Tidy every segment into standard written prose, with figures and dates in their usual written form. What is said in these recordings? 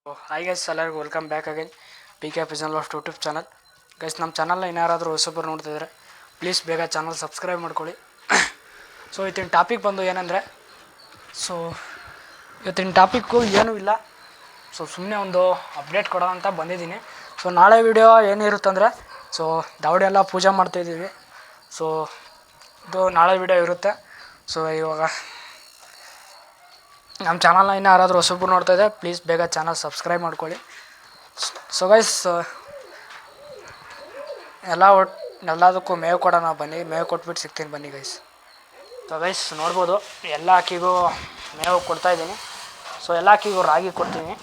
Hi guys, ಎಲ್ಲರಿಗೂ welcome back again P K Pigeon loft YouTube channel. Guys, ನಮ್ಮ ಚಾನಲ್ನ ಇನ್ಯಾರಾದರೂ ಹೊಸಬರು ನೋಡ್ತಿದ್ದಾರೆ, ಪ್ಲೀಸ್ ಬೇಗ ಚಾನಲ್ ಸಬ್ಸ್ಕ್ರೈಬ್ ಮಾಡ್ಕೊಳ್ಳಿ. ಸೊ ಇವತ್ತಿನ ಟಾಪಿಕ್ ಬಂದು ಏನಂದರೆ, ಇವತ್ತಿನ ಟಾಪಿಕ್ಕು ಏನೂ ಇಲ್ಲ. ಸುಮ್ಮನೆ ಒಂದು ಅಪ್ಡೇಟ್ ಕೊಡೋಣ ಅಂತ ಬಂದಿದ್ದೀನಿ. ನಾಳೆ ವಿಡಿಯೋ ಏನಿರುತ್ತಂದರೆ, ದಾವಡಿ ಎಲ್ಲ ಪೂಜೆ ಮಾಡ್ತಾಯಿದ್ದೀವಿ. ಇದು ನಾಳೆ ವಿಡಿಯೋ ಇರುತ್ತೆ. ಇವಾಗ ನಮ್ಮ ಚಾನಲ್ನ ಇನ್ನೂ ಯಾರಾದರೂ ಹೊಸಬ್ರು ನೋಡ್ತಾಯಿದ್ದೆ, ಪ್ಲೀಸ್ ಬೇಗ ಚಾನಲ್ ಸಬ್ಸ್ಕ್ರೈಬ್ ಮಾಡ್ಕೊಳ್ಳಿ. ಗೈಸ್, ಎಲ್ಲದಕ್ಕೂ ಮೇವು ಕೊಡೋಣ ಬನ್ನಿ, ಮೇವು ಕೊಟ್ಬಿಟ್ಟು ಸಿಗ್ತೀನಿ ಬನ್ನಿ ಗೈಸ್. ಗೈಸ್ ನೋಡ್ಬೋದು, ಎಲ್ಲ ಅಕ್ಕಿಗೂ ಮೇವು ಕೊಡ್ತಾಯಿದ್ದೀನಿ. ಎಲ್ಲ ಅಕ್ಕಿಗೂ ರಾಗಿ ಕೊಡ್ತೀನಿ.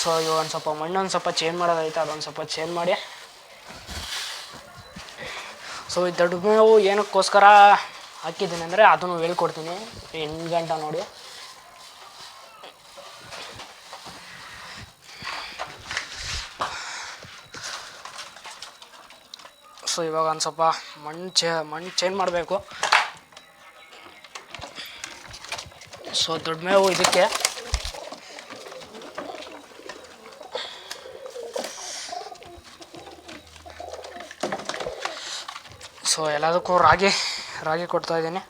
ಇವಾಗ ಒಂದು ಸ್ವಲ್ಪ ಮಣ್ಣೊಂದು ಸ್ವಲ್ಪ ಚೇಂಜ್ ಮಾಡೋದೈತೆ, ಅದೊಂದು ಸ್ವಲ್ಪ ಚೇಂಜ್ ಮಾಡಿ. ಈ ದೊಡ್ಡ ಮೇವು ಏನಕ್ಕೋಸ್ಕರ ಹಾಕಿದ್ದೀನಿ ಅಂದರೆ ಅದನ್ನು ಹೇಳ್ಕೊಡ್ತೀನಿ. 8 ಗಂಟೆ ನೋಡಿ. ಇವಾಗ ಒಂದು ಸ್ವಲ್ಪ ಮಣ್ಣು ಚೇಂಜ್ ಮಾಡಬೇಕು. ದೊಡ್ಡ ಮೇವು ಇದಕ್ಕೆ. ಎಲ್ಲದಕ್ಕೂ ರಾಗಿ ಕೊಡ್ತಾಯಿದ್ದೀನಿ.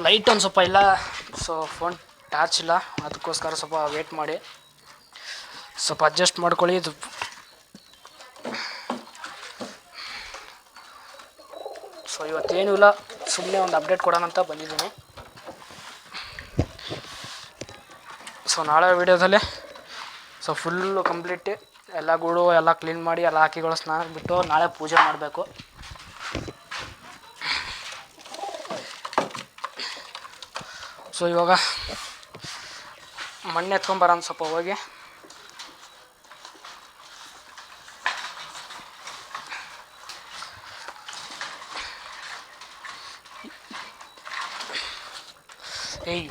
ಲೈಟ್ ಒಂದು ಸ್ವಲ್ಪ ಇಲ್ಲ, ಫೋನ್ ಟಾರ್ಚ್ ಇಲ್ಲ, ಅದಕ್ಕೋಸ್ಕರ ಸ್ವಲ್ಪ ವೇಟ್ ಮಾಡಿ, ಸ್ವಲ್ಪ ಅಡ್ಜಸ್ಟ್ ಮಾಡ್ಕೊಳ್ಳಿ. ಇದು ಇವತ್ತೇನೂ ಇಲ್ಲ, ಸುಮ್ಮನೆ ಒಂದು ಅಪ್ಡೇಟ್ ಕೊಡೋಣ ಅಂತ ಬಂದಿದ್ದೀನಿ. ನಾಳೆ ವೀಡಿಯೋದಲ್ಲಿ ಫುಲ್ಲು ಕಂಪ್ಲೀಟ್ ಎಲ್ಲ ಗೂಡು ಎಲ್ಲ ಕ್ಲೀನ್ ಮಾಡಿ, ಎಲ್ಲ ಅಕ್ಕಿಗಳು ಸ್ನಾನಕ್ಕೆ ಬಿಟ್ಟು ನಾಳೆ ಪೂಜೆ ಮಾಡಬೇಕು. ಇವಾಗ ಮಣ್ಣು ಎತ್ಕೊಂಬರೋಣ ಸ್ವಲ್ಪ ಹೋಗಿ.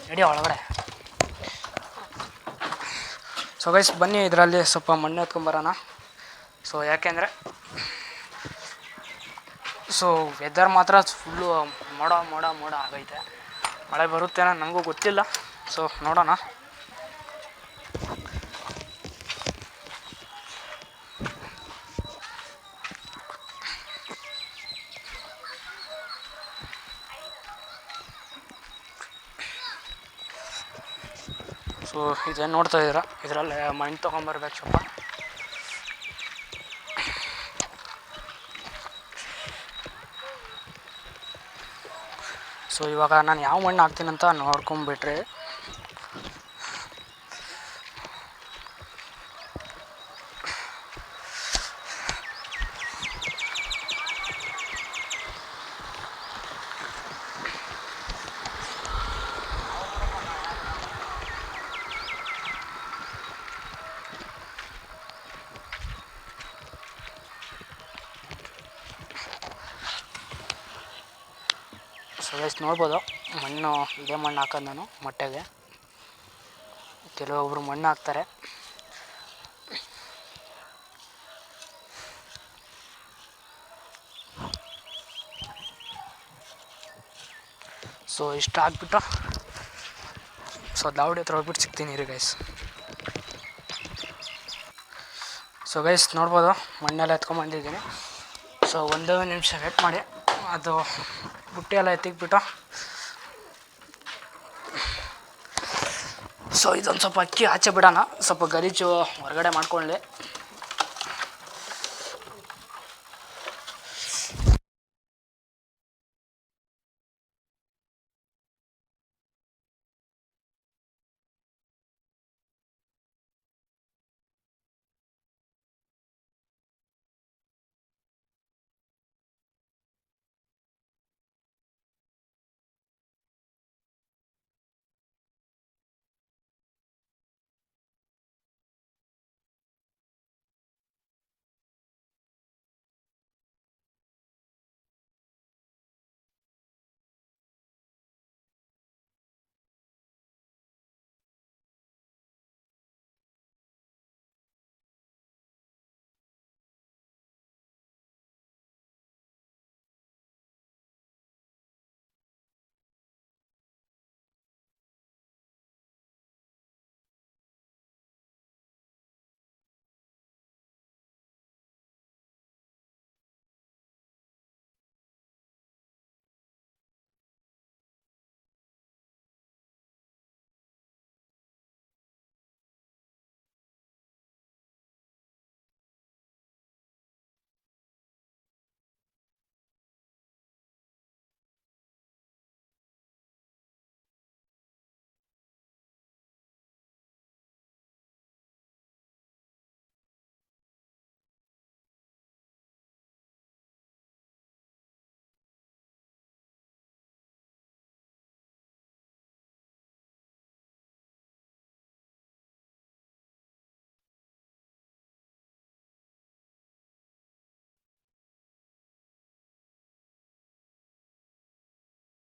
ನಡಿ ಒಳಗಡೆ. ಗೈಸ್ ಬನ್ನಿ, ಇದರಲ್ಲಿ ಸ್ವಲ್ಪ ಮಣ್ಣು ಎತ್ಕೊಂಬರೋಣ. ಯಾಕೆಂದರೆ ವೆದರ್ ಮಾತ್ರ ಫುಲ್ಲು ಮೋಡ ಆಗೈತೆ. ಮಳೆ ಬರುತ್ತೇನೋ ನನಗೂ ಗೊತ್ತಿಲ್ಲ. ನೋಡೋಣ. ಇದೇನು ನೋಡ್ತಾ ಇದ್ದೀರಾ, ಇದರಲ್ಲಿ ಮಣ್ಣು ತೊಗೊಂಬರ್ಬೇಕು ಸ್ವಲ್ಪ. ಇವಾಗ ನಾನು ಯಾವ ಮಣ್ಣು ಹಾಕ್ತೀನಿ ಅಂತ ನೋಡ್ಕೊಂಬಿಟ್ರಿ. ಗೈಸ್ ನೋಡ್ಬೋದು, ಮಣ್ಣು ಇದೇ ಮಣ್ಣು ಹಾಕೋದು ನಾನು ಮೊಟ್ಟೆಗೆ. ಕೆಲವೊಬ್ಬರು ಮಣ್ಣು ಹಾಕ್ತಾರೆ. ಇಷ್ಟು ಹಾಕ್ಬಿಟ್ಟು ದಾವಡಿ ಹತ್ರ ಹೋಗ್ಬಿಟ್ಟು ಸಿಗ್ತೀನಿ ರೀ ಗೈಸ್. ಗೈಸ್ ನೋಡ್ಬೋದು, ಮಣ್ಣೆಲ್ಲ ಎತ್ಕೊಂಡ್ಬಂದಿದ್ದೀನಿ. ಒಂದೇ ನಿಮಿಷ ವೇಟ್ ಮಾಡಿ. ಅದು ಬುಟ್ಟಿ ಎಲ್ಲ ಎತ್ತಿಕ್ಬಿಟ್ಟು ಇದೊಂದು ಸ್ವಲ್ಪ ಅಕ್ಕಿ ಆಚೆ ಬಿಡೋಣ, ಸ್ವಲ್ಪ ಗಲೀಜು ಹೊರಗಡೆ ಮಾಡ್ಕೊಳ್ಳಿ.